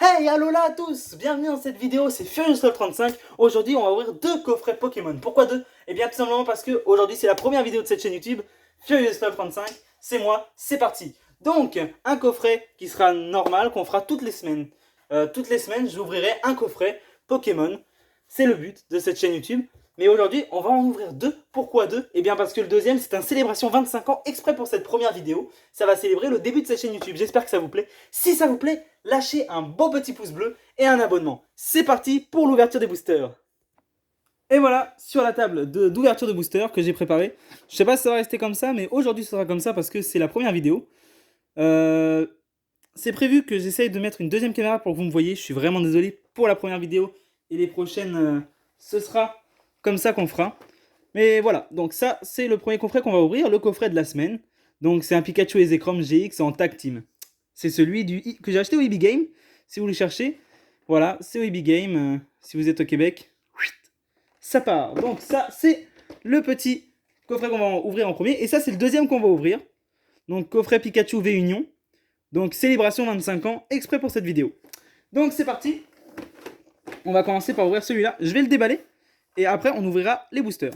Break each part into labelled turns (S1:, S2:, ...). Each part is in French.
S1: Hey, allo là à tous! Bienvenue dans cette vidéo, c'est FuriousLove35. Aujourd'hui, on va ouvrir deux coffrets Pokémon. Pourquoi deux? Eh bien, tout simplement parce que aujourd'hui, c'est la première vidéo de cette chaîne YouTube. FuriousLove35, c'est moi, c'est parti. Donc, un coffret qui sera normal, qu'on fera toutes les semaines. Toutes les semaines, j'ouvrirai un coffret Pokémon. C'est le but de cette chaîne YouTube. Mais aujourd'hui, on va en ouvrir deux. Pourquoi deux? Eh bien, parce que le deuxième, c'est un célébration 25 ans exprès pour cette première vidéo. Ça va célébrer le début de cette chaîne YouTube. J'espère que ça vous plaît. Si ça vous plaît, lâchez un beau petit pouce bleu et un abonnement. C'est parti pour l'ouverture des boosters. Et voilà, sur la table d'ouverture de boosters que j'ai préparé. Je sais pas si ça va rester comme ça, mais aujourd'hui ce sera comme ça parce que c'est la première vidéo. Euh, c'est prévu que j'essaye de mettre une deuxième caméra pour que vous me voyez. Je suis vraiment désolé pour la première vidéo et les prochaines, ce sera comme ça qu'on fera. Mais voilà, donc ça c'est le premier coffret qu'on va ouvrir, le coffret de la semaine. Donc c'est un Pikachu et Zekrom GX en tag team. C'est celui que j'ai acheté au EB Game, si vous le cherchez. Voilà, c'est au EB Game, si vous êtes au Québec. Ça part. Donc ça c'est le petit coffret qu'on va ouvrir en premier. Et ça c'est le deuxième qu'on va ouvrir. Donc coffret Pikachu V Union. Donc célébration 25 ans, exprès pour cette vidéo. Donc c'est parti. On va commencer par ouvrir celui-là. Je vais le déballer. Et après on ouvrira les boosters.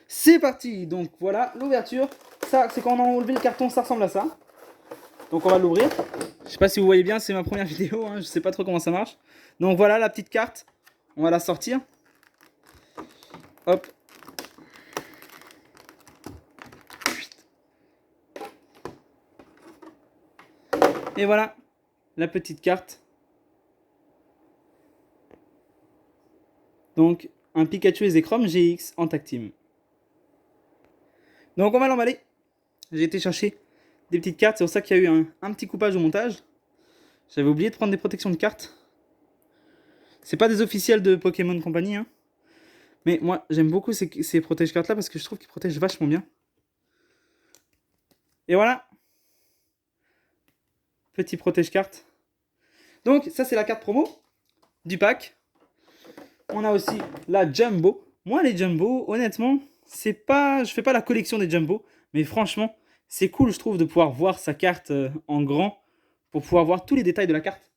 S1: C'est parti. Donc voilà l'ouverture. Ça c'est quand on a enlevé le carton, ça ressemble à ça. Donc on va l'ouvrir. Je sais pas si vous voyez bien, c'est ma première vidéo, hein, je sais pas trop comment ça marche. Donc voilà la petite carte. On va la sortir. Hop. Et voilà la petite carte. Donc un Pikachu et Zekrom GX en tag team. Donc on va l'emballer. J'ai été chercher des petites cartes, c'est pour ça qu'il y a eu un petit coupage au montage. J'avais oublié de prendre des protections de cartes. C'est pas des officiels de Pokémon Company, hein. Mais moi j'aime beaucoup ces protège-cartes là parce que je trouve qu'ils protègent vachement bien. Et voilà. Petit protège-carte. Donc ça c'est la carte promo du pack. On a aussi la Jumbo. Moi les Jumbo, honnêtement, c'est pas, je fais pas la collection des Jumbo, mais franchement, c'est cool je trouve de pouvoir voir sa carte en grand pour pouvoir voir tous les détails de la carte.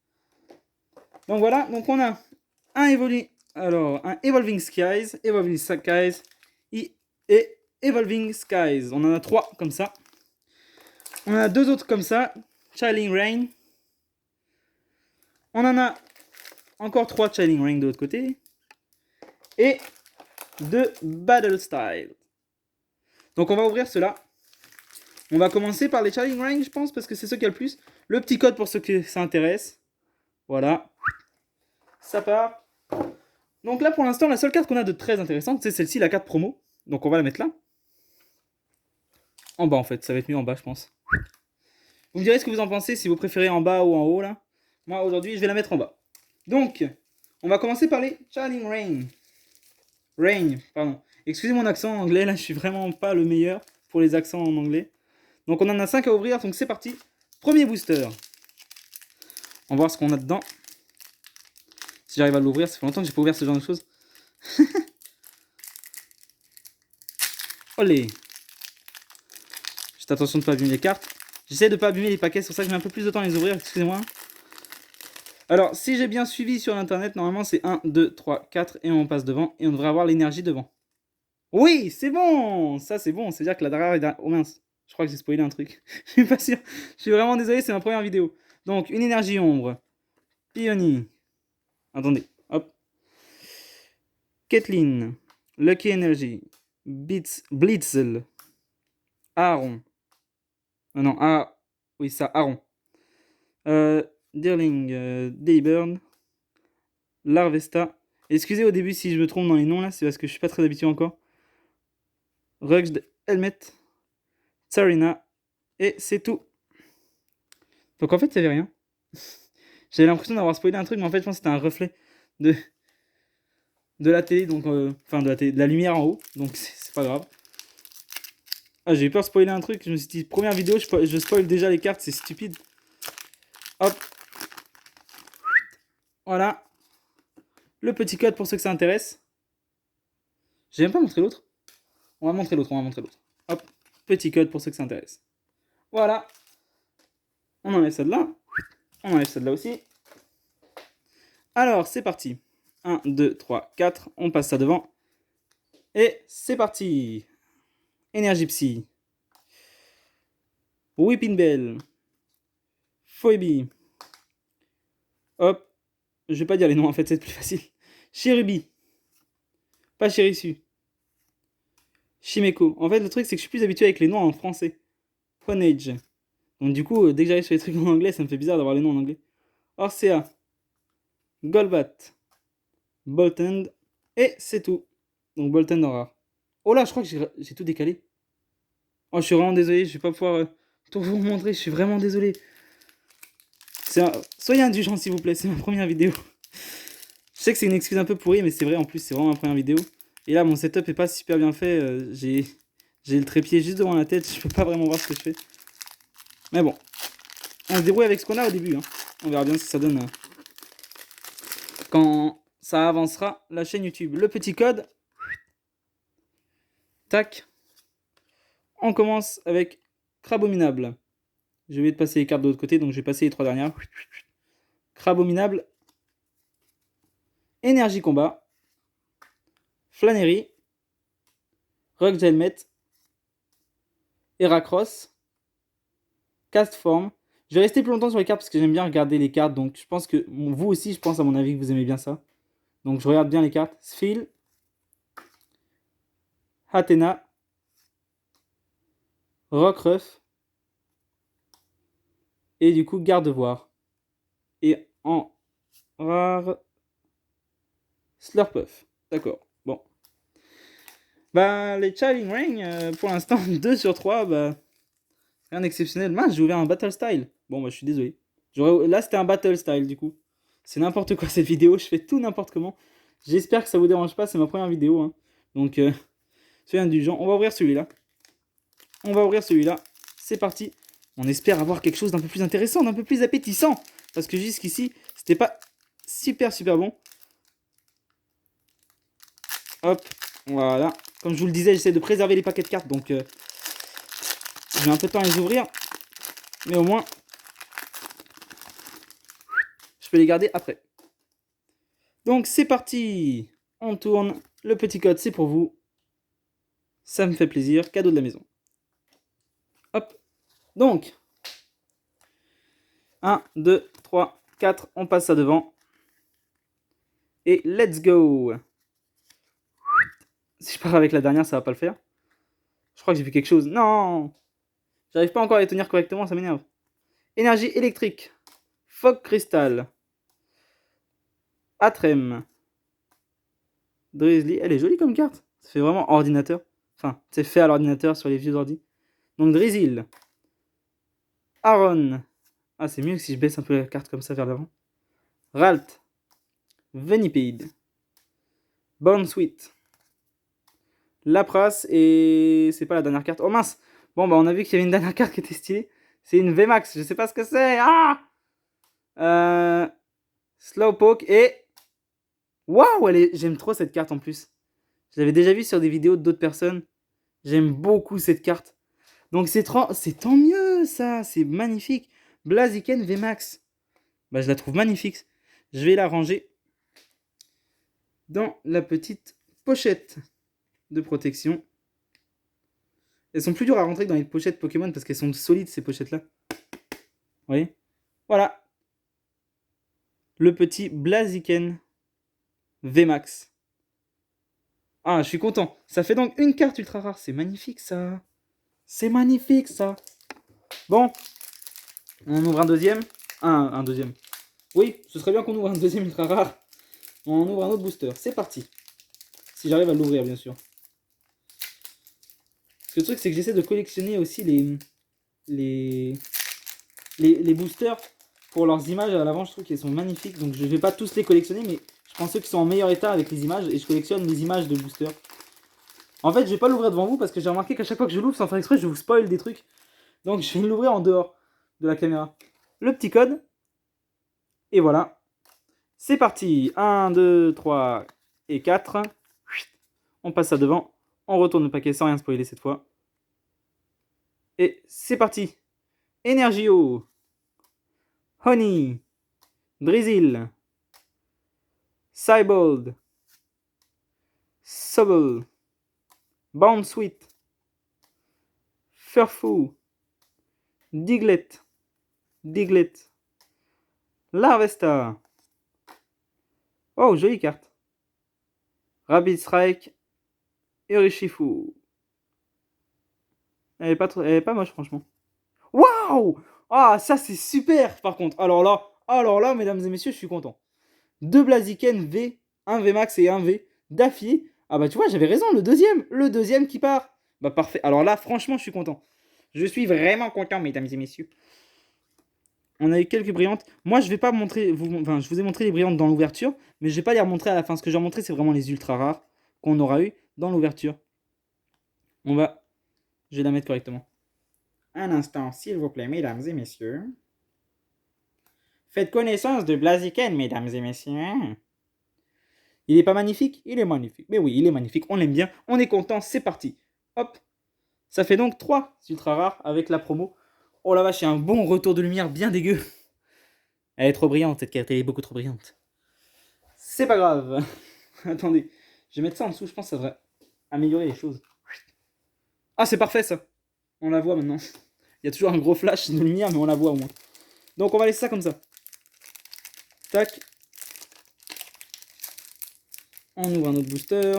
S1: Donc voilà, donc on a un Evolving Skies et Evolving Skies. On en a trois comme ça. On en a deux autres comme ça, Chilling Rain. On en a encore trois Chilling Rain de l'autre côté. Et deux Battle Style. Donc on va ouvrir cela. On va commencer par les Chilling Rain, je pense, parce que c'est ceux qui a le plus. Le petit code pour ceux que ça intéresse. Voilà. Ça part. Donc là, pour l'instant, la seule carte qu'on a de très intéressante, c'est celle-ci, la carte promo. Donc on va la mettre là. En bas, en fait. Ça va être mieux en bas, je pense. Vous me direz ce que vous en pensez, si vous préférez en bas ou en haut, là. Moi, aujourd'hui, je vais la mettre en bas. Donc, on va commencer par les Chilling Rain. Rain, pardon. Excusez mon accent en anglais, là, je suis vraiment pas le meilleur pour les accents en anglais. Donc, on en a 5 à ouvrir, donc c'est parti. Premier booster. On va voir ce qu'on a dedans. Si j'arrive à l'ouvrir, ça fait longtemps que j'ai pas ouvert ce genre de choses. Olé. Juste attention de ne pas abîmer les cartes. J'essaie de ne pas abîmer les paquets, c'est pour ça que je mets un peu plus de temps à les ouvrir, excusez-moi. Alors, si j'ai bien suivi sur l'internet, normalement c'est 1, 2, 3, 4 et on passe devant et on devrait avoir l'énergie devant. Oui, c'est bon. Ça c'est bon, c'est-à-dire que la derrière est derrière. Oh mince, je crois que j'ai spoilé un truc. Je suis pas sûr. Je suis vraiment désolé, c'est ma première vidéo. Donc, une énergie ombre. Peony. Attendez, hop. Kathleen. Lucky Energy. Blitzel. Aaron. Non, ah, oui, ça, Aaron. Deerling, Dayburn. Larvesta. Excusez au début si je me trompe dans les noms là, c'est parce que je suis pas très habitué encore. Rugged, Helmet, Tsarina, et c'est tout. Donc en fait, il n'y avait rien. J'avais l'impression d'avoir spoilé un truc, mais en fait, je pense que c'était un reflet de, de la télé, donc enfin de la télé, de la lumière en haut, donc c'est pas grave. Ah, j'ai eu peur de spoiler un truc, je me suis dit, première vidéo, je spoil déjà les cartes, c'est stupide. Hop. Voilà. Le petit code pour ceux que ça intéresse. J'ai même pas montré l'autre. On va montrer l'autre, Hop. Petit code pour ceux que ça intéresse. Voilà. On enlève ça de là. On enlève celle-là aussi. Alors, c'est parti. 1, 2, 3, 4. On passe ça devant. Et c'est parti. Énergie Psy. Whipping Bell. Phoebe. Hop. Je vais pas dire les noms en fait, c'est plus facile. Cherubi. Pas Chérisu. Shimeko. En fait, le truc, c'est que je suis plus habitué avec les noms en français. Honage. Donc, du coup, dès que j'arrive sur les trucs en anglais, ça me fait bizarre d'avoir les noms en anglais. Orsea. Golbat. Boltend. Et c'est tout. Donc, Boltend en rare. Oh là, je crois que j'ai tout décalé. Oh, je suis vraiment désolé, je vais pas pouvoir tout vous montrer, je suis vraiment désolé. Soyez indulgents, s'il vous plaît, c'est ma première vidéo. Je sais que c'est une excuse un peu pourrie, mais c'est vrai, en plus, c'est vraiment ma première vidéo. Et là, mon setup est pas super bien fait. J'ai le trépied juste devant la tête. Je peux pas vraiment voir ce que je fais. Mais bon. On se débrouille avec ce qu'on a au début. Hein. On verra bien ce que ça donne quand ça avancera la chaîne YouTube. Le petit code. Tac. On commence avec Crabominable. Je vais te passer les cartes de l'autre côté, donc je vais passer les 3 dernières. Crabominable. Énergie Combat. Flânerie. Rock Helmet. Heracross. Castform. Je vais rester plus longtemps sur les cartes parce que j'aime bien regarder les cartes. Donc je pense que vous aussi, je pense à mon avis que vous aimez bien ça. Donc je regarde bien les cartes. Sphil. Hatena. Rockruff. Et du coup, Gardevoir. Et en rare. Slurpuff. D'accord. Bon. Bah, les Chilling Reign, pour l'instant, 2 sur 3, bah. Rien d'exceptionnel. Mince, j'ai ouvert un Battle Style. Bon, bah, je suis désolé. Là, c'était un Battle Style, du coup. C'est n'importe quoi cette vidéo. Je fais tout n'importe comment. J'espère que ça vous dérange pas. C'est ma première vidéo. Hein. Donc, soyez indulgents. On va ouvrir celui-là. C'est parti. On espère avoir quelque chose d'un peu plus intéressant, d'un peu plus appétissant. Parce que jusqu'ici, c'était pas super bon. Hop, voilà. Comme je vous le disais, j'essaie de préserver les paquets de cartes. Donc, j'ai un peu de temps à les ouvrir. Mais au moins, je peux les garder après. Donc, c'est parti. On tourne. Le petit code, c'est pour vous. Ça me fait plaisir. Cadeau de la maison. Hop. Donc, 1, 2, 3, 4. On passe ça devant. Et let's go. Si je pars avec la dernière, ça va pas le faire. Je crois que j'ai vu quelque chose. Non. J'arrive pas encore à les tenir correctement, ça m'énerve. Énergie électrique. Fog Crystal. Atrem. Drizzly. Elle est jolie comme carte. Ça fait vraiment ordinateur. Enfin, c'est fait à l'ordinateur sur les vieux ordi. Donc Drizzle. Aaron. Ah, c'est mieux que si je baisse un peu la carte comme ça vers l'avant. Ralt. Venipede. Born Sweet. Lapras. Et c'est pas la dernière carte. Oh mince. Bon, bah on a vu qu'il y avait une dernière carte qui était stylée. C'est une VMAX. Je sais pas ce que c'est. Ah Slowpoke et... Waouh, j'aime trop cette carte en plus. Je l'avais déjà vue sur des vidéos d'autres personnes. J'aime beaucoup cette carte. Donc c'est tant mieux ça. C'est magnifique. Blaziken VMAX. Bah, je la trouve magnifique. Je vais la ranger dans la petite pochette de protection. Elles sont plus dures à rentrer que dans les pochettes Pokémon parce qu'elles sont solides ces pochettes-là. Vous voyez ? Voilà. Le petit Blaziken VMAX. Ah, je suis content. Ça fait donc une carte ultra rare. C'est magnifique ça. C'est magnifique ça. Bon. On ouvre un deuxième. Un deuxième. Oui, ce serait bien qu'on ouvre un deuxième ultra rare. On ouvre un autre booster. C'est parti. Si j'arrive à l'ouvrir, bien sûr. Parce que le truc, c'est que j'essaie de collectionner aussi les boosters pour leurs images à l'avant. Je trouve qu'elles sont magnifiques. Donc, je ne vais pas tous les collectionner, mais je prends ceux qui sont en meilleur état avec les images et je collectionne les images de boosters. En fait, je vais pas l'ouvrir devant vous parce que j'ai remarqué qu'à chaque fois que je l'ouvre, sans faire exprès, je vous spoil des trucs. Donc, je vais l'ouvrir en dehors de la caméra. Le petit code. Et voilà. C'est parti. 1, 2, 3 et 4. On passe ça devant. On retourne le paquet sans rien spoiler cette fois. Et c'est parti. Energio. Honey, Drizzle, Cybold, Sobble, Bound Sweet, Furfoo, Diglett, Larvesta. Oh, jolie carte. Rapid Strike, Urshifu. Elle est pas moche, franchement. Waouh! Ah, ça c'est super par contre. Alors là, mesdames et messieurs, je suis content. 2 Blaziken V, 1 VMAX et 1 V d'affilée. Ah bah tu vois, j'avais raison, le deuxième qui part. Bah parfait. Alors là, franchement, je suis content. Je suis vraiment content, mesdames et messieurs. On a eu quelques brillantes. Moi, je vais pas montrer, enfin, je vous ai montré les brillantes dans l'ouverture, mais je vais pas les remontrer à la fin. Ce que je vais montrer, c'est vraiment les ultra rares qu'on aura eu dans l'ouverture. Je vais la mettre correctement. Un instant, s'il vous plaît, mesdames et messieurs. Faites connaissance de Blaziken, mesdames et messieurs. Il est pas magnifique? Il est magnifique. Mais oui, il est magnifique. On l'aime bien. On est content. C'est parti. Hop. Ça fait donc 3 ultra rares avec la promo. Oh la vache, il y a un bon retour de lumière bien dégueu. Elle est trop brillante, cette carte. Elle est beaucoup trop brillante. C'est pas grave. Attendez. Je vais mettre ça en dessous. Je pense que ça devrait améliorer les choses. Ah, c'est parfait ça. On la voit maintenant. Il y a toujours un gros flash de lumière, mais on la voit au moins. Donc on va laisser ça comme ça. Tac. On ouvre un autre booster.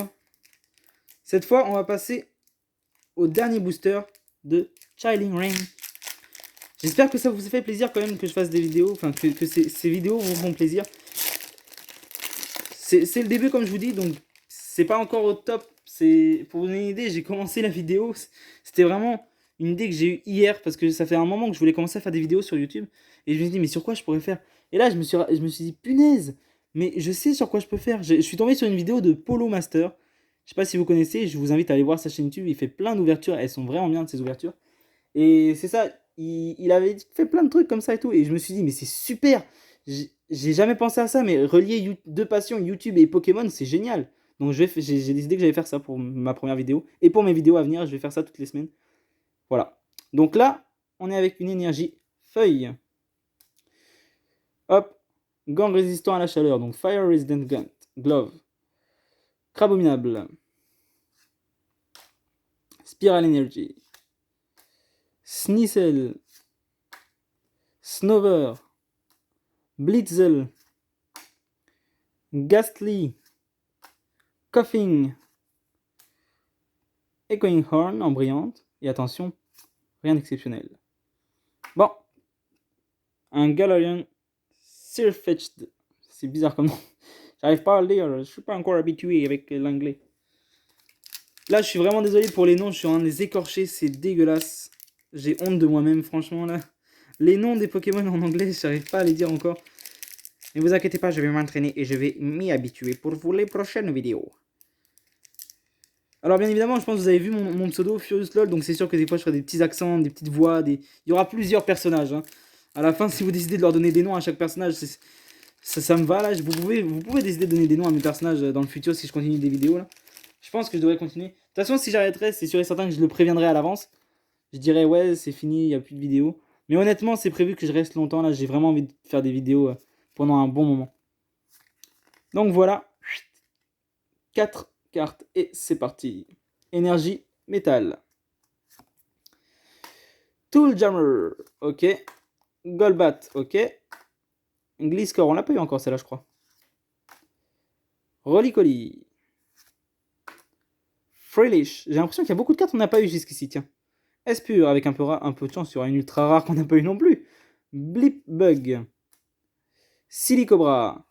S1: Cette fois, on va passer au dernier booster de Chilling Reign. J'espère que ça vous fait plaisir quand même que je fasse des vidéos. Enfin, que ces vidéos vous font plaisir. C'est le début, comme je vous dis, donc c'est pas encore au top. Pour vous donner une idée, j'ai commencé la vidéo. C'était vraiment une idée que j'ai eue hier parce que ça fait un moment que je voulais commencer à faire des vidéos sur YouTube. Et je me suis dit, mais sur quoi je pourrais faire? Et là, je me suis dit, punaise, mais je sais sur quoi je peux faire. Je suis tombé sur une vidéo de Polo Master. Je sais pas si vous connaissez, je vous invite à aller voir sa chaîne YouTube. Il fait plein d'ouvertures, elles sont vraiment bien de ses ouvertures. Et c'est ça, il avait fait plein de trucs comme ça et tout. Et je me suis dit, mais c'est super! J'ai jamais pensé à ça, mais relier deux passions, YouTube et Pokémon, c'est génial. Donc j'ai décidé que j'allais faire ça pour ma première vidéo. Et pour mes vidéos à venir, je vais faire ça toutes les semaines. Voilà. Donc là, on est avec une énergie feuille. Hop. Gant résistant à la chaleur, donc Fire Resistant Gant. Glove. Crabominable. Spiral Energy. Sneasel. Snover. Blitzel. Ghastly. Coughing. Echoing Horn en brillante. Et attention, rien d'exceptionnel. Bon. Un Galarian Sirfetch'd. C'est bizarre comme nom. J'arrive pas à le lire. Je suis pas encore habitué avec l'anglais. Là, je suis vraiment désolé pour les noms. Je suis en train de les écorcher. C'est dégueulasse. J'ai honte de moi-même, franchement, là. Les noms des Pokémon en anglais, j'arrive pas à les dire encore. Ne vous inquiétez pas, je vais m'entraîner et je vais m'y habituer pour vous les prochaines vidéos. Alors bien évidemment, je pense que vous avez vu mon pseudo, Furious LOL, donc c'est sûr que des fois je ferai des petits accents, des petites voix, il y aura plusieurs personnages. Hein. À la fin, si vous décidez de leur donner des noms à chaque personnage, ça me va là. Vous pouvez décider de donner des noms à mes personnages dans le futur si je continue des vidéos là. Je pense que je devrais continuer. De toute façon, si j'arrêterai, c'est sûr et certain que je le préviendrai à l'avance. Je dirais ouais, c'est fini, il n'y a plus de vidéos. Mais honnêtement, c'est prévu que je reste longtemps là. J'ai vraiment envie de faire des vidéos pendant un bon moment. Donc voilà. 4 cartes et c'est parti. Énergie, métal. Tool Jammer, ok. Golbat, ok. Gliscor, on l'a pas eu encore celle-là, je crois. Rolycoly. Freilish. J'ai l'impression qu'il y a beaucoup de cartes qu'on n'a pas eu jusqu'ici, tiens. Espure, avec un peu de chance, il y aura une ultra rare qu'on n'a pas eu non plus. Blipbug. Silicobra.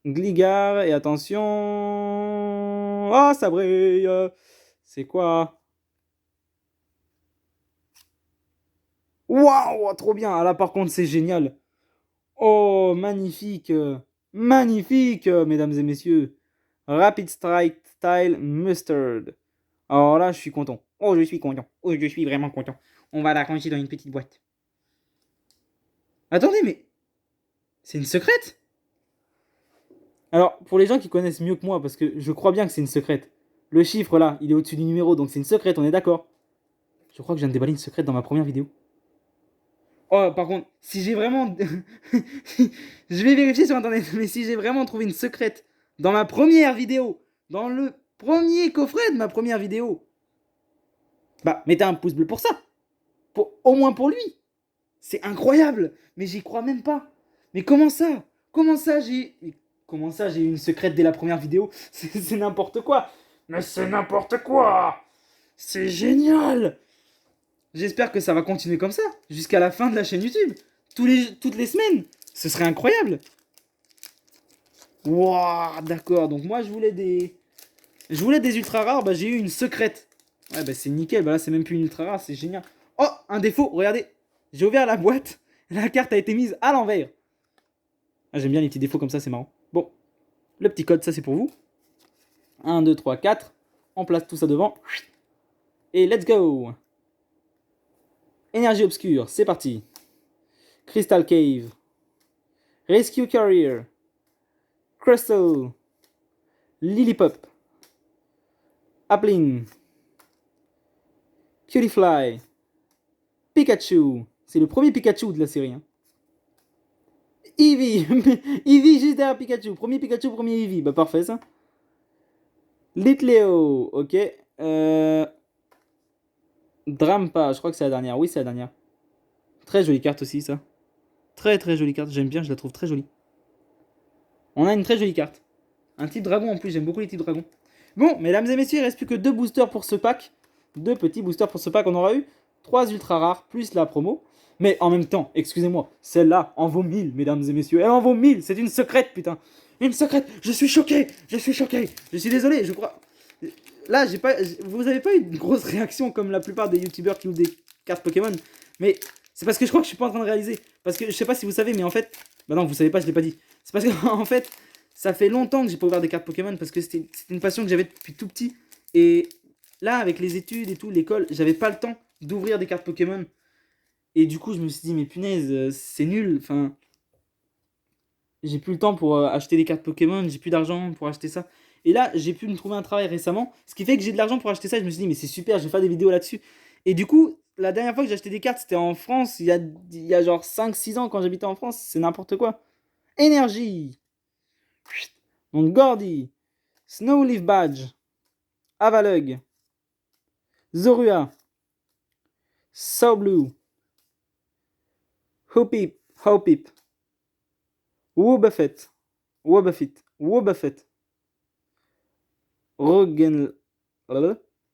S1: Gligar, et attention... Ah, ça brille. C'est quoi? Waouh, trop bien. Ah, là, par contre, c'est génial. Oh, magnifique. Magnifique, mesdames et messieurs. Rapid Strike Style Mustard. Alors là, je suis content. Oh, je suis content. Oh, je suis vraiment content. On va la ranger dans une petite boîte. Attendez, mais... C'est une secrète? Alors, pour les gens qui connaissent mieux que moi, parce que je crois bien que c'est une secrète. Le chiffre, là, il est au-dessus du numéro, donc c'est une secrète, on est d'accord? Je crois que je viens de déballer une secrète dans ma première vidéo. Oh, par contre, si j'ai vraiment... Je vais vérifier sur internet, mais si j'ai vraiment trouvé une secrète dans ma première vidéo, dans le premier coffret de ma première vidéo, bah, mettez un pouce bleu pour ça. Au moins pour lui. C'est incroyable. Mais j'y crois même pas. Mais comment ça? Comment ça j'ai... Comment ça j'ai eu une secrète dès la première vidéo? C'est n'importe quoi. Mais c'est n'importe quoi. C'est génial. J'espère que ça va continuer comme ça, jusqu'à la fin de la chaîne YouTube. Toutes les semaines. Ce serait incroyable. Wouah, d'accord. Donc moi, je voulais des... Je voulais des ultra rares, bah j'ai eu une secrète. Ouais, bah c'est nickel. Bah là, c'est même plus une ultra rare, c'est génial. Oh, un défaut, regardez. J'ai ouvert la boîte. La carte a été mise à l'envers. Ah, j'aime bien les petits défauts comme ça, c'est marrant. Bon, le petit code, ça c'est pour vous. 1, 2, 3, 4. On place tout ça devant. Et let's go. Énergie obscure, c'est parti. Crystal Cave. Rescue Carrier. Crystal. Lilipop. Applin. Cutie Pikachu. C'est le premier Pikachu de la série. Hein. Eevee. Eevee juste derrière Pikachu. Premier Pikachu, premier Eevee. Bah parfait ça. Litleo. Ok. Drampa. Je crois que c'est la dernière. Oui, c'est la dernière. Très jolie carte aussi ça. Très très jolie carte. J'aime bien, je la trouve très jolie. On a une très jolie carte. Un type dragon en plus. J'aime beaucoup les types dragons. Bon, mesdames et messieurs, il ne reste plus que 2 boosters pour ce pack. 2 petits boosters pour ce pack. On aura eu 3 ultra rares plus la promo. Mais en même temps, excusez-moi, celle-là en vaut 1000, mesdames et messieurs. Elle en vaut 1000, c'est une secrète, putain. Une secrète, je suis choqué, je suis choqué. Je suis désolé, je crois... Là, j'ai pas... vous avez pas eu une grosse réaction comme la plupart des youtubeurs qui ouvrent des cartes Pokémon. Mais c'est parce que je crois que je suis pas en train de réaliser. Parce que je sais pas si vous savez, mais en fait... Bah non, vous savez pas, je l'ai pas dit. C'est parce que en fait, ça fait longtemps que j'ai pas ouvert des cartes Pokémon parce que c'était une passion que j'avais depuis tout petit. Et là, avec les études et tout, l'école, j'avais pas le temps d'ouvrir des cartes Pokémon. Et du coup, je me suis dit, mais punaise, c'est nul. Enfin, j'ai plus le temps pour acheter des cartes Pokémon, j'ai plus d'argent pour acheter ça. Et là, j'ai pu me trouver un travail récemment, ce qui fait que j'ai de l'argent pour acheter ça. Je me suis dit, mais c'est super, je vais faire des vidéos là-dessus. Et du coup, la dernière fois que j'ai acheté des cartes, c'était en France, il y a genre 5 6 ans quand j'habitais en France. C'est n'importe quoi. Énergie. Donc, Gordy, Snowleaf Badge, Avalug, Zorua, Saublue, Hoopip, Hoopip, Wobbuffet, Wobbuffet, Rogen...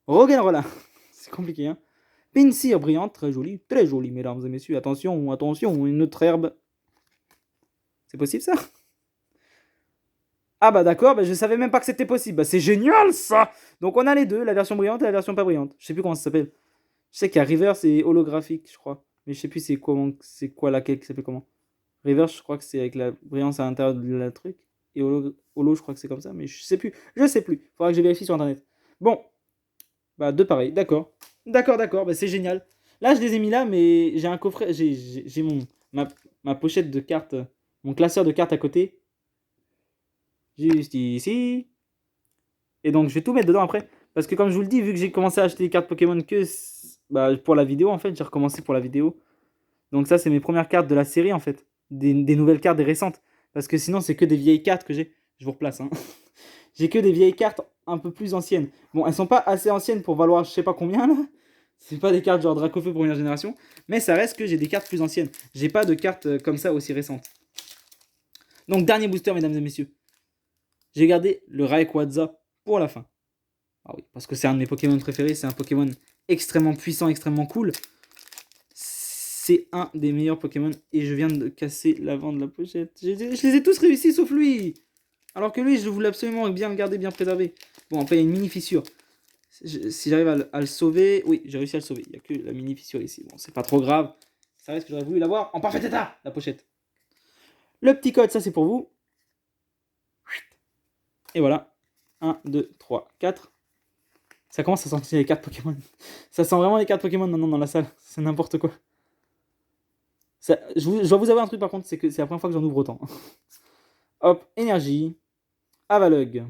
S1: Rogenrola. C'est compliqué, hein. Pinsir brillante, très jolie, mesdames et messieurs. Attention, attention, une autre herbe. C'est possible, ça? Ah bah d'accord, bah je savais même pas que c'était possible. Bah c'est génial, ça. Donc on a les deux, la version brillante et la version pas brillante. Je sais plus comment ça s'appelle. Je sais qu'il y a River, c'est holographique, je crois. Mais je sais plus c'est quoi laquelle qui s'appelle comment. River, je crois que c'est avec la brillance à l'intérieur de la truc. Et holo, je crois que c'est comme ça, mais je sais plus. Je sais plus. Faudra que je vérifie sur internet. Bon, bah deux pareils, d'accord. D'accord, bah c'est génial. Là, je les ai mis là, mais j'ai un coffret, j'ai ma pochette de cartes, mon classeur de cartes à côté. Juste ici. Et donc, je vais tout mettre dedans après. Parce que comme je vous le dis, vu que j'ai commencé à acheter des cartes Pokémon que bah, pour la vidéo, en fait, j'ai recommencé pour la vidéo. Donc ça, c'est mes premières cartes de la série, en fait. Des nouvelles cartes, des récentes. Parce que sinon, c'est que des vieilles cartes que j'ai. Je vous replace, hein. J'ai que des vieilles cartes un peu plus anciennes. Bon, elles sont pas assez anciennes pour valoir je sais pas combien, là. C'est pas des cartes genre Dracofeu première génération. Mais ça reste que j'ai des cartes plus anciennes. J'ai pas de cartes comme ça aussi récentes. Donc, dernier booster, mesdames et messieurs. J'ai gardé le Rayquaza pour la fin. Ah oui, parce que c'est un de mes Pokémon préférés. C'est un Pokémon extrêmement puissant, extrêmement cool. C'est un des meilleurs Pokémon. Et je viens de casser l'avant de la pochette. Je les ai tous réussis sauf lui. Alors que lui, je voulais absolument bien le garder, bien préservé. Bon, après, il y a une mini fissure. Si j'arrive à le sauver... Oui, j'ai réussi à le sauver. Il n'y a que la mini fissure ici. Bon, c'est pas trop grave. Ça reste que j'aurais voulu l'avoir en parfait état, la pochette. Le petit code, ça c'est pour vous. Et voilà. 1, 2, 3, 4. Ça commence à sentir les cartes Pokémon. Ça sent vraiment les cartes Pokémon maintenant dans la salle. C'est n'importe quoi. Ça, je dois vous avouer un truc par contre, c'est que c'est la première fois que j'en ouvre autant. Hop, énergie. Avalug.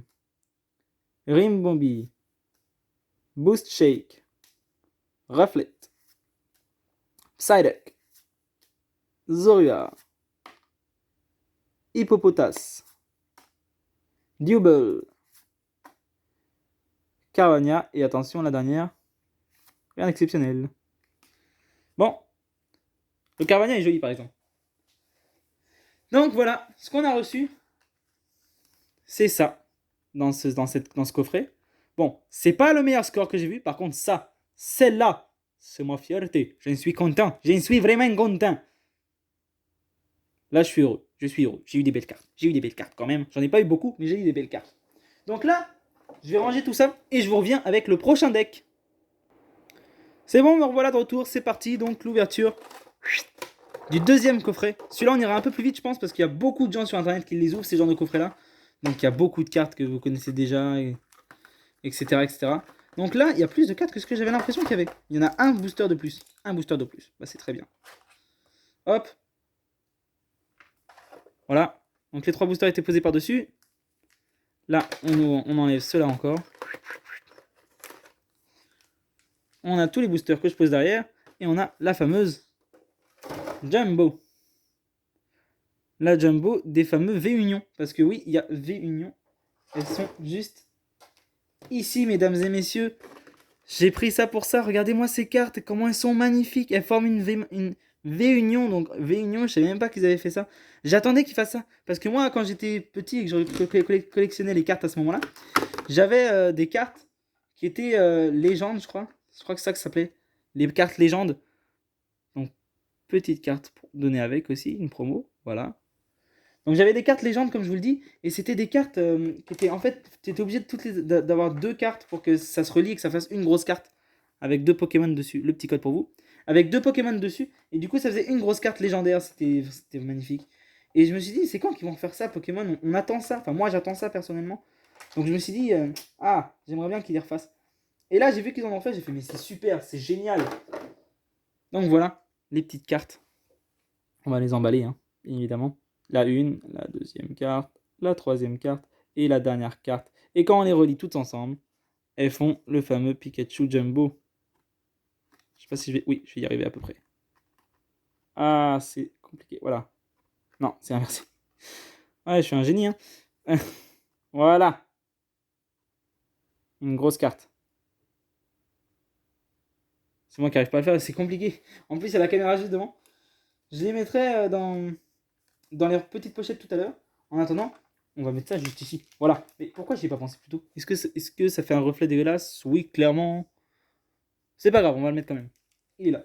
S1: Rimbombi. Boost Shake. Raflet. Psyduck. Zorua, Hippopotas, Double, Caravania, et attention, la dernière, rien d'exceptionnel. Bon, le Caravania est joli par exemple. Donc voilà, ce qu'on a reçu, c'est ça, dans ce coffret. Bon, c'est pas le meilleur score que j'ai vu, par contre ça, celle-là, c'est ma fierté. Je suis content, je suis vraiment content. Là, je suis heureux, j'ai eu des belles cartes, quand même. J'en ai pas eu beaucoup, mais j'ai eu des belles cartes. Donc là, je vais ranger tout ça, et je vous reviens avec le prochain deck. C'est bon, me revoilà de retour, c'est parti, donc l'ouverture du deuxième coffret. Celui-là, on ira un peu plus vite, je pense, parce qu'il y a beaucoup de gens sur Internet qui les ouvrent, ces genres de coffrets-là. Donc, il y a beaucoup de cartes que vous connaissez déjà, etc., etc. Donc là, il y a plus de cartes que ce que j'avais l'impression qu'il y avait. Il y en a un booster de plus. Bah, c'est très bien. Hop. Voilà. Donc, les 3 boosters étaient posés par-dessus. Là, on enlève ceux-là encore. On a tous les boosters que je pose derrière. Et on a la fameuse Jumbo. La Jumbo des fameux V-Union. Parce que oui, il y a V-Union. Elles sont juste ici, mesdames et messieurs. J'ai pris ça pour ça. Regardez-moi ces cartes. Comment elles sont magnifiques. Elles forment une V-Union. Donc V-Union, je savais même pas qu'ils avaient fait ça. J'attendais qu'ils fassent ça. Parce que moi, quand j'étais petit et que je collectionnais les cartes à ce moment-là, j'avais des cartes qui étaient légendes, je crois. Je crois que c'est ça que ça s'appelait. Les cartes légendes. Donc, petite carte pour donner avec aussi, une promo. Voilà. Donc j'avais des cartes légendes comme je vous le dis, et c'était des cartes qui étaient en fait, tu étais obligé d'avoir 2 cartes pour que ça se relie et que ça fasse une grosse carte avec 2 Pokémon dessus, le petit code pour vous, avec 2 Pokémon dessus, et du coup ça faisait une grosse carte légendaire, c'était magnifique. Et je me suis dit, c'est quand qu'ils vont faire ça Pokémon, on attend ça, enfin moi j'attends ça personnellement. Donc je me suis dit, ah, j'aimerais bien qu'ils les refassent. Et là j'ai vu qu'ils en ont fait, j'ai fait, mais c'est super, c'est génial. Donc voilà, les petites cartes. On va les emballer, hein, évidemment. La une, la deuxième carte, la troisième carte et la dernière carte. Et quand on les relie toutes ensemble, elles font le fameux Pikachu Jumbo. Je sais pas si je vais... Oui, je vais y arriver à peu près. Ah, c'est compliqué. Voilà. Non, c'est inversé. Ouais, je suis un génie, hein. Voilà. Une grosse carte. C'est moi qui arrive pas à le faire, c'est compliqué. En plus, il y a la caméra juste devant. Je les mettrai dans les petites pochettes tout à l'heure. En attendant, on va mettre ça juste ici. Voilà. Mais pourquoi j'y ai pas pensé plus tôt? Est-ce que ça fait un reflet dégueulasse? Oui, clairement. C'est pas grave, on va le mettre quand même. Il est là.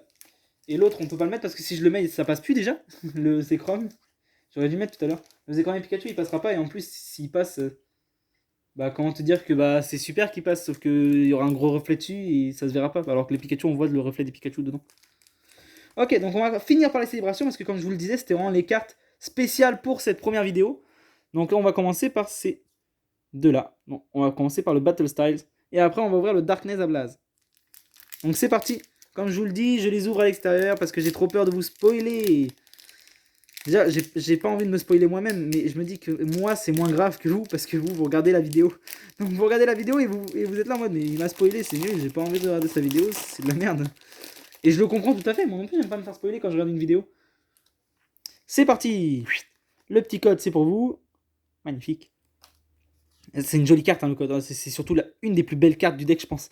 S1: Et l'autre, on peut pas le mettre parce que si je le mets, ça passe plus déjà. Le Zekrom. J'aurais dû le mettre tout à l'heure. Le Zekrom et Pikachu, il passera pas. Et en plus, s'il passe, bah comment te dire que bah c'est super qu'il passe, sauf qu'il y aura un gros reflet dessus et ça se verra pas. Alors que les Pikachu, on voit le reflet des Pikachu dedans. Ok, donc on va finir par les célébrations parce que comme je vous le disais, c'était vraiment les cartes spéciales pour cette première vidéo. Donc là, on va commencer par ces deux-là. Bon, on va commencer par le Battle Styles. Et après, on va ouvrir le Darkness à Blaze. Donc c'est parti. Comme je vous le dis, je les ouvre à l'extérieur parce que j'ai trop peur de vous spoiler. Déjà, j'ai pas envie de me spoiler moi-même, mais je me dis que moi, c'est moins grave que vous parce que vous regardez la vidéo. Donc vous regardez la vidéo et vous êtes là en mode, mais il m'a spoilé, c'est nul, j'ai pas envie de regarder sa vidéo, c'est de la merde. Et je le comprends tout à fait, moi non plus, j'aime pas me faire spoiler quand je regarde une vidéo. C'est parti. Le petit code, c'est pour vous. Magnifique. C'est une jolie carte, hein, le code. C'est surtout une des plus belles cartes du deck, je pense.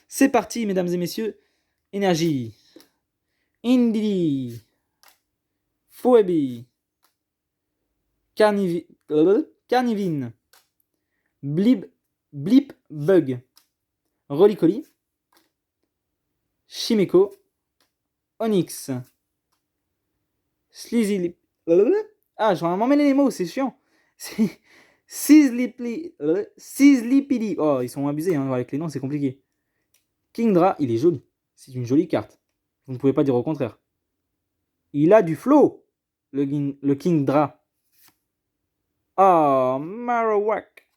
S1: C'est parti, mesdames et messieurs. Énergie. Indie. Phoebe. Carnivine. Blip Bug. Rolicoli. Shimeko. Onyx. Sleazy. Ah, j'en ai m'emmêlé les mots, c'est chiant. Sizzlipidi. Oh, ils sont abusés, hein, avec les noms, c'est compliqué. Kingdra, il est joli. C'est une jolie carte. Vous ne pouvez pas dire au contraire. Il a du flow, le Kingdra. Oh, Marowak.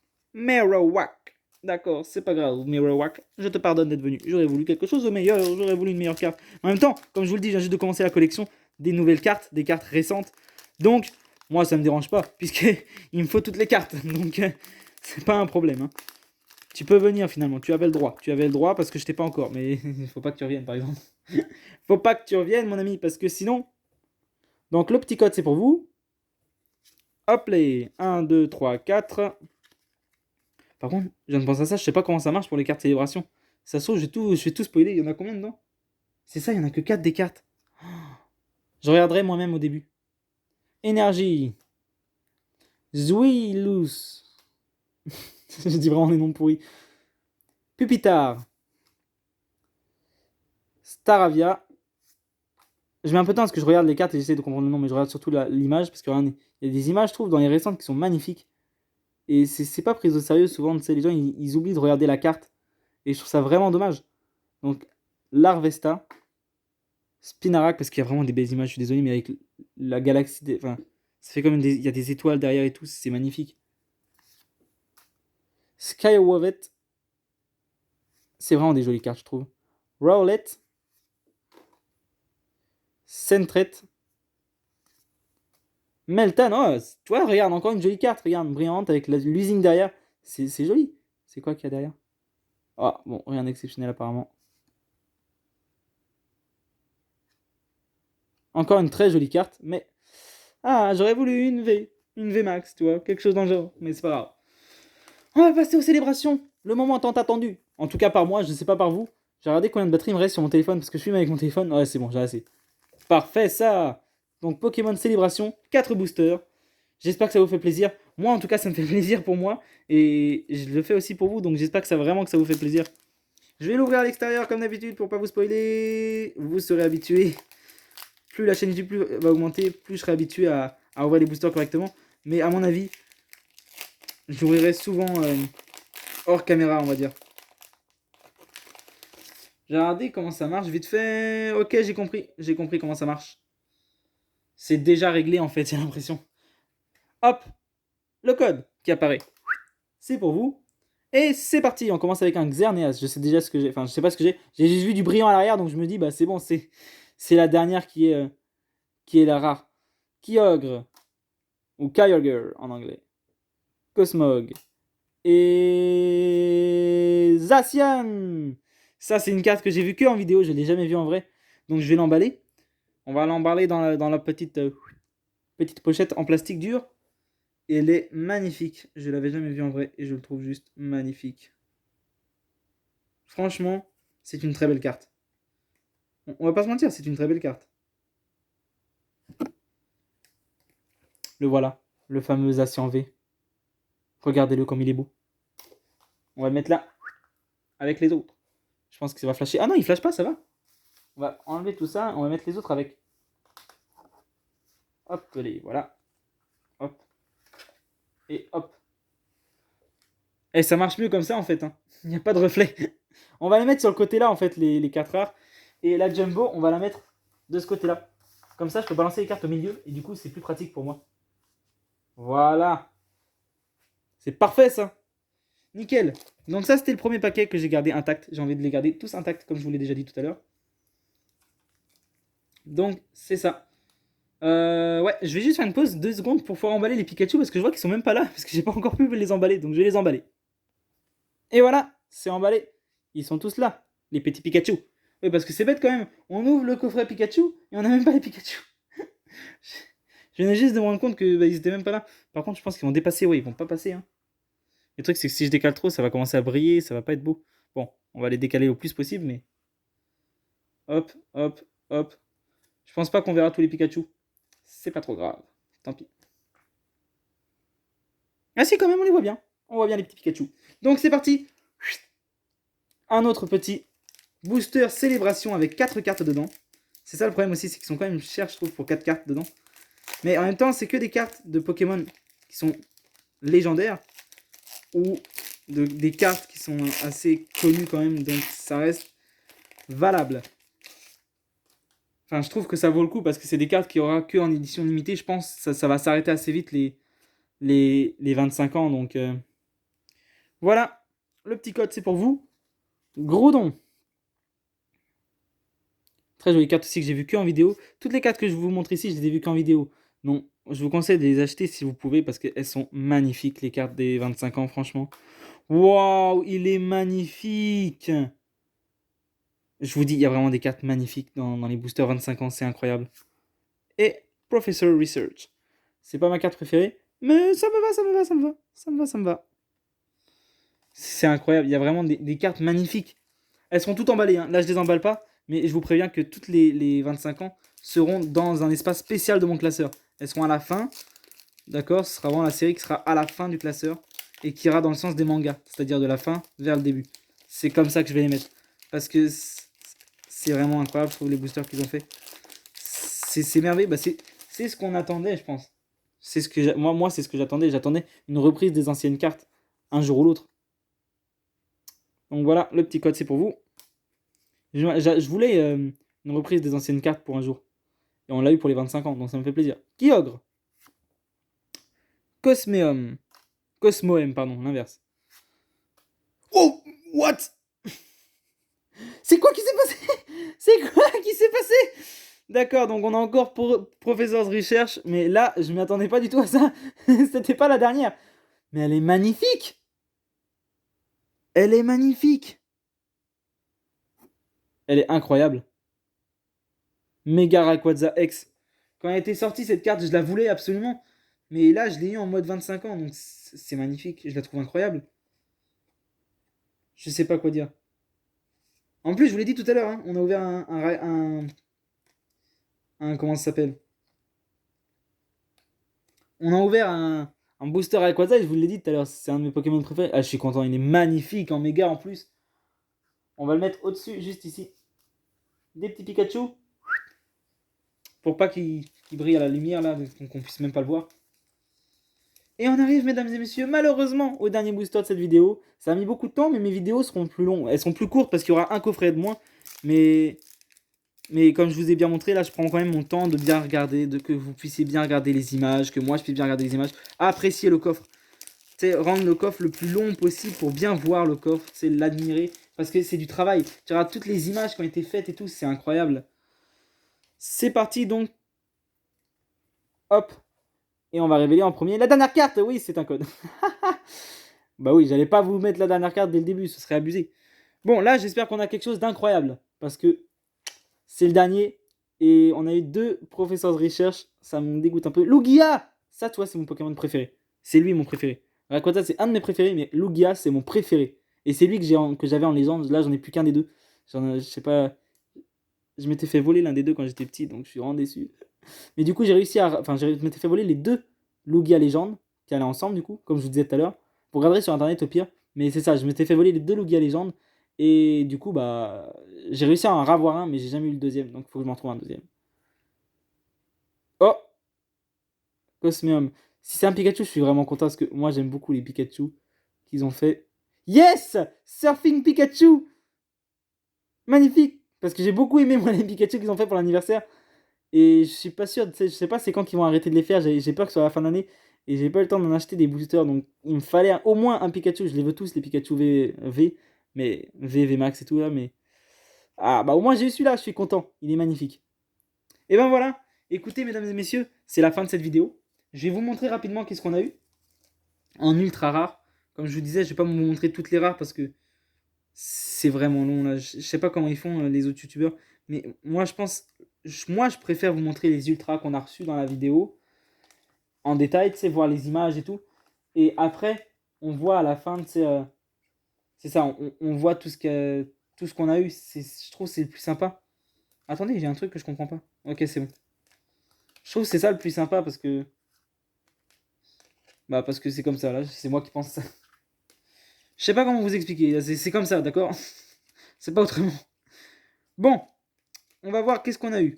S1: D'accord, c'est pas grave, Marowak. Je te pardonne d'être venu. J'aurais voulu quelque chose de meilleur. J'aurais voulu une meilleure carte. En même temps, comme je vous le dis, j'ai juste de commencer la collection des nouvelles cartes, des cartes récentes. Donc, moi, ça me dérange pas, puisqu'il me faut toutes les cartes. Donc, c'est pas un problème. Hein. Tu peux venir finalement, tu avais le droit. Tu avais le droit parce que je t'ai pas encore. Mais il faut pas que tu reviennes, par exemple. Faut pas que tu reviennes, mon ami, parce que sinon, Donc le petit code, c'est pour vous. Hop les 1, 2, 3, 4. Par contre, je viens de penser à ça, je sais pas comment ça marche pour les cartes célébration. Ça se trouve, je vais tout spoiler. Il y en a combien dedans? C'est ça, il y en a que 4 des cartes. Je regarderai moi-même au début. Énergie. Zuilus. Je dis vraiment les noms pourris. Pupitar. Staravia. Je mets un peu de temps parce que je regarde les cartes et j'essaie de comprendre le nom, mais je regarde surtout l'image parce qu'il y a des images, je trouve, dans les récentes qui sont magnifiques. Et c'est pas pris au sérieux souvent, tu sais, les gens ils oublient de regarder la carte. Et je trouve ça vraiment dommage. Donc, Larvesta, Spinarak, parce qu'il y a vraiment des belles images, je suis désolé, mais avec la galaxie, enfin, ça fait comme il y a des étoiles derrière et tout, c'est magnifique. Skywavet, c'est vraiment des jolies cartes, je trouve. Rowlet, Sentret, Meltan, oh, tu vois, regarde, encore une jolie carte, regarde, brillante, avec l'usine derrière. C'est joli. C'est quoi qu'il y a derrière? Ah, bon, rien d'exceptionnel apparemment. Encore une très jolie carte, mais... Ah, j'aurais voulu une V max, tu vois, quelque chose dans le genre, mais c'est pas grave. On va passer aux célébrations, le moment tant attendu. En tout cas par moi, je sais pas par vous. J'ai regardé combien de batterie il me reste sur mon téléphone, parce que je filme avec mon téléphone. Ouais, c'est bon, j'ai assez. Parfait, ça. Donc Pokémon Célébration, 4 boosters. J'espère que ça vous fait plaisir. Moi, en tout cas, ça me fait plaisir pour moi. Et je le fais aussi pour vous, donc j'espère que ça vraiment que ça vous fait plaisir. Je vais l'ouvrir à l'extérieur comme d'habitude pour pas vous spoiler. Vous serez habitués. Plus la chaîne YouTube va augmenter, plus je serai habitué à ouvrir les boosters correctement. Mais à mon avis, j'ouvrirai souvent hors caméra, on va dire. J'ai regardé comment ça marche vite fait. Ok, j'ai compris. J'ai compris comment ça marche. C'est déjà réglé en fait, j'ai l'impression. Hop, le code qui apparaît. C'est pour vous. Et c'est parti, on commence avec un Xerneas. Je sais déjà ce que j'ai. Enfin, je sais pas ce que j'ai. J'ai juste vu du brillant à l'arrière, donc je me dis, bah c'est bon, c'est la dernière qui est la rare. Kyogre, ou Kyogre en anglais. Cosmog. Et Zacian. Ça, c'est une carte que j'ai vue que en vidéo, je ne l'ai jamais vue en vrai. Donc je vais l'emballer. On va l'emballer dans la petite, petite pochette en plastique dur. Et elle est magnifique. Je l'avais jamais vue en vrai et je le trouve juste magnifique. Franchement, c'est une très belle carte. On va pas se mentir, c'est une très belle carte. Le voilà, le fameux Zacian V. Regardez-le comme il est beau. On va le mettre là, avec les autres. Je pense que ça va flasher. Ah non, il flash pas, ça va. On va enlever tout ça, on va mettre les autres avec. Hop, allez, voilà. Hop. Et hop. Et ça marche mieux comme ça en fait. Hein. Il n'y a pas de reflet. On va les mettre sur le côté là en fait, les 4 rares. Et la jumbo, on va la mettre de ce côté là. Comme ça, je peux balancer les cartes au milieu. Et du coup, c'est plus pratique pour moi. Voilà. C'est parfait ça. Nickel. Donc ça, c'était le premier paquet que j'ai gardé intact. J'ai envie de les garder tous intacts, comme je vous l'ai déjà dit tout à l'heure. Donc, c'est ça. Ouais, je vais juste faire une pause 2 secondes pour pouvoir emballer les Pikachu parce que je vois qu'ils sont même pas là, parce que j'ai pas encore pu les emballer, donc je vais les emballer. Et voilà, c'est emballé. Ils sont tous là, les petits Pikachu. Oui, parce que c'est bête quand même. On ouvre le coffret Pikachu et on n'a même pas les Pikachu. Je viens juste de me rendre compte que ils étaient même pas là. Par contre, je pense qu'ils vont dépasser. Ouais, ils vont pas passer. Hein. Le truc, c'est que si je décale trop, ça va commencer à briller, ça va pas être beau. Bon, on va les décaler au plus possible, mais. Hop, hop, hop. Je pense pas qu'on verra tous les Pikachu. C'est pas trop grave. Tant pis. Ah si, quand même, on les voit bien. On voit bien les petits Pikachu. Donc c'est parti. Un autre petit booster célébration avec 4 cartes dedans. C'est ça le problème aussi, c'est qu'ils sont quand même chers, je trouve, pour 4 cartes dedans. Mais en même temps, c'est que des cartes de Pokémon qui sont légendaires. Ou des cartes qui sont assez connues quand même. Donc ça reste valable. Enfin, je trouve que ça vaut le coup parce que c'est des cartes qui aura que en édition limitée. Je pense que ça va s'arrêter assez vite les 25 ans. Donc voilà, le petit code c'est pour vous. Groudon. Très jolie carte aussi que j'ai vu que en vidéo. Toutes les cartes que je vous montre ici, je les ai vues qu'en vidéo. Donc je vous conseille de les acheter si vous pouvez parce qu'elles sont magnifiques les cartes des 25 ans franchement. Waouh, il est magnifique. Je vous dis, il y a vraiment des cartes magnifiques dans les boosters 25 ans, c'est incroyable. Et Professor Research. C'est pas ma carte préférée, mais ça me va, ça me va, ça me va, ça me va, ça me va. C'est incroyable, il y a vraiment des cartes magnifiques. Elles seront toutes emballées, hein. Là je les emballe pas, mais je vous préviens que toutes les 25 ans seront dans un espace spécial de mon classeur. Elles seront à la fin, d'accord? Ce sera vraiment la série qui sera à la fin du classeur et qui ira dans le sens des mangas, c'est-à-dire de la fin vers le début. C'est comme ça que je vais les mettre, parce que c'est vraiment incroyable, je trouve, les boosters qu'ils ont fait. C'est merveilleux, bah c'est ce qu'on attendait, je pense. C'est ce que moi c'est ce que j'attendais. J'attendais une reprise des anciennes cartes, un jour ou l'autre. Donc voilà, le petit code c'est pour vous. Je voulais une reprise des anciennes cartes pour un jour. Et on l'a eu pour les 25 ans, donc ça me fait plaisir. Kyogre. Cosmeum. Cosmoem, pardon, l'inverse. Oh, what? C'est quoi qui s'est passé? C'est quoi qui s'est passé? D'accord, donc on a encore pour Professor's Research, mais là, je m'y attendais pas du tout à ça. C'était pas la dernière. Mais elle est magnifique. Elle est magnifique. Elle est incroyable. Mega Rayquaza X. Quand elle était sortie, cette carte, je la voulais absolument. Mais là, je l'ai eu en mode 25 ans, donc c'est magnifique. Je la trouve incroyable. Je sais pas quoi dire. En plus, je vous l'ai dit tout à l'heure, hein, on a ouvert comment ça s'appelle? On a ouvert un booster Rayquaza, et je vous l'ai dit tout à l'heure, c'est un de mes Pokémon préférés. Ah, je suis content, il est magnifique en méga en plus. On va le mettre au-dessus, juste ici. Des petits Pikachu. Pour pas qu'il brille à la lumière, là, qu'on puisse même pas le voir. Et on arrive, mesdames et messieurs, malheureusement, au dernier booster de cette vidéo. Ça a mis beaucoup de temps, mais mes vidéos seront plus longues. Elles seront plus courtes parce qu'il y aura un coffret de moins. Mais comme je vous ai bien montré, là, je prends quand même mon temps de bien regarder, de que vous puissiez bien regarder les images, que moi, je puisse bien regarder les images, apprécier le coffre. Tu sais, rendre le coffre le plus long possible pour bien voir le coffre, c'est l'admirer. Parce que c'est du travail. Tu regardes toutes les images qui ont été faites et tout, c'est incroyable. C'est parti, donc. Hop. Et on va révéler en premier la dernière carte. Oui, c'est un code. Bah oui, j'allais pas vous mettre la dernière carte dès le début, ce serait abusé. Bon, là, j'espère qu'on a quelque chose d'incroyable. Parce que c'est le dernier. Et on a eu 2 professeurs de recherche. Ça me dégoûte un peu. Lugia! Ça, toi, c'est mon Pokémon préféré. C'est lui mon préféré. Rayquaza, c'est un de mes préférés, mais Lugia, c'est mon préféré. Et c'est lui que j'avais en légende. Là, j'en ai plus qu'un des deux. Je sais pas. Je m'étais fait voler l'un des deux quand j'étais petit, donc je suis vraiment déçu. Mais du coup, j'ai réussi à. Enfin, je m'étais fait voler les 2 Lugia légendes qui allaient ensemble, du coup, comme je vous disais tout à l'heure. Vous regarderez sur internet au pire. Mais c'est ça, je m'étais fait voler les 2 Lugia légendes. Et du coup, bah. J'ai réussi à en ravoir un, mais j'ai jamais eu le deuxième. Donc il faut que je m'en trouve un deuxième. Oh! Cosmeum. Si c'est un Pikachu, je suis vraiment content parce que moi j'aime beaucoup les Pikachu qu'ils ont fait. Yes! Surfing Pikachu! Magnifique! Parce que j'ai beaucoup aimé moi les Pikachu qu'ils ont fait pour l'anniversaire. Et je suis pas sûr, je sais pas c'est quand ils vont arrêter de les faire. J'ai peur que ce soit à la fin d'année. Et j'ai pas eu le temps d'en acheter des boosters. Donc il me fallait au moins un Pikachu. Je les veux tous, les Pikachu V. Mais V Max et tout là. Mais. Ah bah au moins j'ai eu celui-là, je suis content. Il est magnifique. Et ben voilà. Écoutez, mesdames et messieurs, c'est la fin de cette vidéo. Je vais vous montrer rapidement qu'est-ce qu'on a eu en ultra rare. Comme je vous disais, je vais pas vous montrer toutes les rares parce que c'est vraiment long là. Je sais pas comment ils font les autres youtubeurs, mais moi je pense, moi je préfère vous montrer les ultras qu'on a reçus dans la vidéo en détail, tu sais, voir les images et tout. Et après, on voit à la fin, tu sais, c'est ça, on voit tout ce qu'on a eu. Je trouve que c'est le plus sympa. Attendez, j'ai un truc que je comprends pas. Ok, c'est bon. Je trouve que c'est ça le plus sympa parce que. Bah, parce que c'est comme ça, là, c'est moi qui pense ça. Je sais pas comment vous expliquer, c'est comme ça, d'accord? C'est pas autrement. Bon, on va voir qu'est-ce qu'on a eu.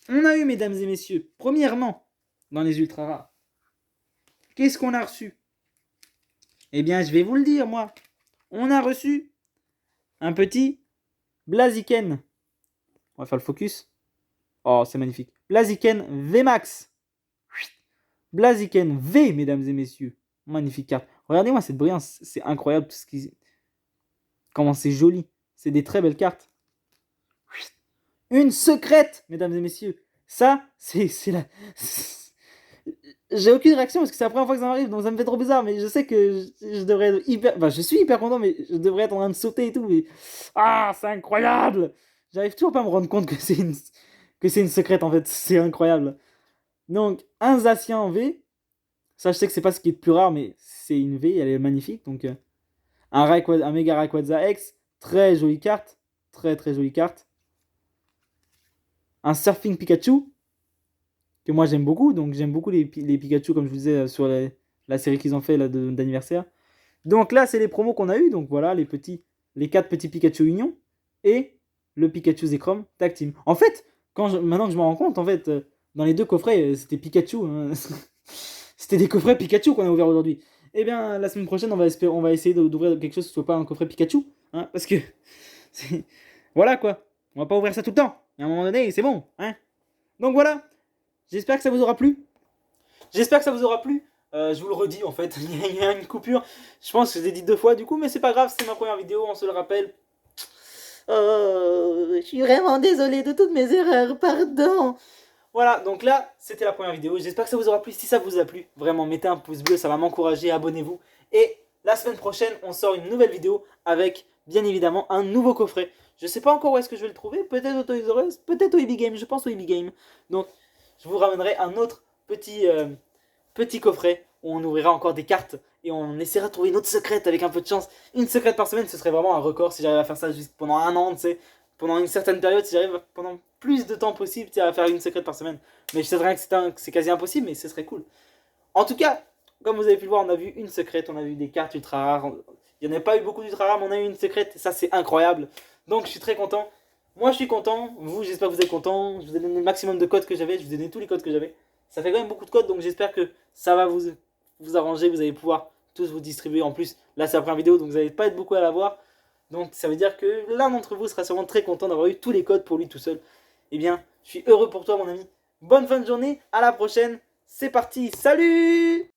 S1: On a eu, mesdames et messieurs, premièrement, dans les ultra rares, qu'est-ce qu'on a reçu? Eh bien, je vais vous le dire, moi. On a reçu un petit Blaziken. On va faire le focus. Oh, c'est magnifique. Blaziken VMAX. Blaziken V, mesdames et messieurs. Magnifique carte. Regardez-moi cette brillance. C'est incroyable tout ce qui. Comment c'est joli. C'est des très belles cartes. Une secrète, mesdames et messieurs. Ça, c'est la. J'ai aucune réaction parce que c'est la première fois que ça m'arrive, donc ça me fait trop bizarre. Mais je sais que je devrais être hyper. Enfin, je suis hyper content, mais je devrais être en train de sauter et tout. Mais. Ah, c'est incroyable! J'arrive toujours pas à me rendre compte que que c'est une secrète en fait, c'est incroyable. Donc, un Zacian en V, ça je sais que c'est pas ce qui est le plus rare, mais c'est une V, elle est magnifique. Donc, un Mega Rayquaza X, très jolie carte, très très jolie carte. Un Surfing Pikachu, que moi j'aime beaucoup, donc j'aime beaucoup les Pikachu, comme je vous disais, sur la série qu'ils ont fait d'anniversaire. Donc là, c'est les promos qu'on a eu, donc voilà, les 4 petits Pikachu Union, et le Pikachu Zekrom Tag Team. En fait, maintenant que je me rends compte, en fait, dans les deux coffrets, c'était Pikachu. Hein. C'était des coffrets Pikachu qu'on a ouverts aujourd'hui. Eh bien, la semaine prochaine, on va essayer d'ouvrir quelque chose qui soit pas un coffret Pikachu. Hein, parce que. Voilà quoi. On va pas ouvrir ça tout le temps. Et à un moment donné, c'est bon. Hein. Donc voilà. J'espère que ça vous aura plu. J'espère que ça vous aura plu. Je vous le redis en fait, il y a une coupure. Je pense que je l'ai dit 2 fois du coup, mais c'est pas grave, c'est ma première vidéo, on se le rappelle. Je suis vraiment désolé de toutes mes erreurs, pardon. Voilà, donc là, c'était la première vidéo. J'espère que ça vous aura plu. Si ça vous a plu, vraiment, mettez un pouce bleu, ça va m'encourager, abonnez-vous. Et la semaine prochaine, on sort une nouvelle vidéo avec, bien évidemment, un nouveau coffret. Je sais pas encore où est-ce que je vais le trouver, peut-être au Toys R Us, peut-être au EB Game, je pense au EB Game. Donc, je vous ramènerai un autre petit coffret où on ouvrira encore des cartes et on essaiera de trouver une autre secrète avec un peu de chance. Une secrète par semaine, ce serait vraiment un record si j'arrive à faire ça juste pendant un an, tu sais. Pendant une certaine période, si j'arrive pendant plus de temps possible, tu sais, à faire une secrète par semaine. Mais je sais très bien que c'est quasi impossible, mais ce serait cool. En tout cas, comme vous avez pu le voir, on a vu une secrète, on a vu des cartes ultra rares. Il n'y en a pas eu beaucoup d'ultra rares, mais on a eu une secrète, et ça c'est incroyable. Donc je suis très content. Moi je suis content, vous j'espère que vous êtes content. Je vous ai donné le maximum de codes que j'avais, je vous ai donné tous les codes que j'avais. Ça fait quand même beaucoup de codes, donc j'espère que ça va vous arranger, vous allez pouvoir tous vous distribuer. En plus, là c'est la première vidéo, donc vous n'allez pas être beaucoup à la voir. Donc ça veut dire que l'un d'entre vous sera sûrement très content d'avoir eu tous les codes pour lui tout seul. Eh bien, je suis heureux pour toi mon ami. Bonne fin de journée, à la prochaine. C'est parti, salut!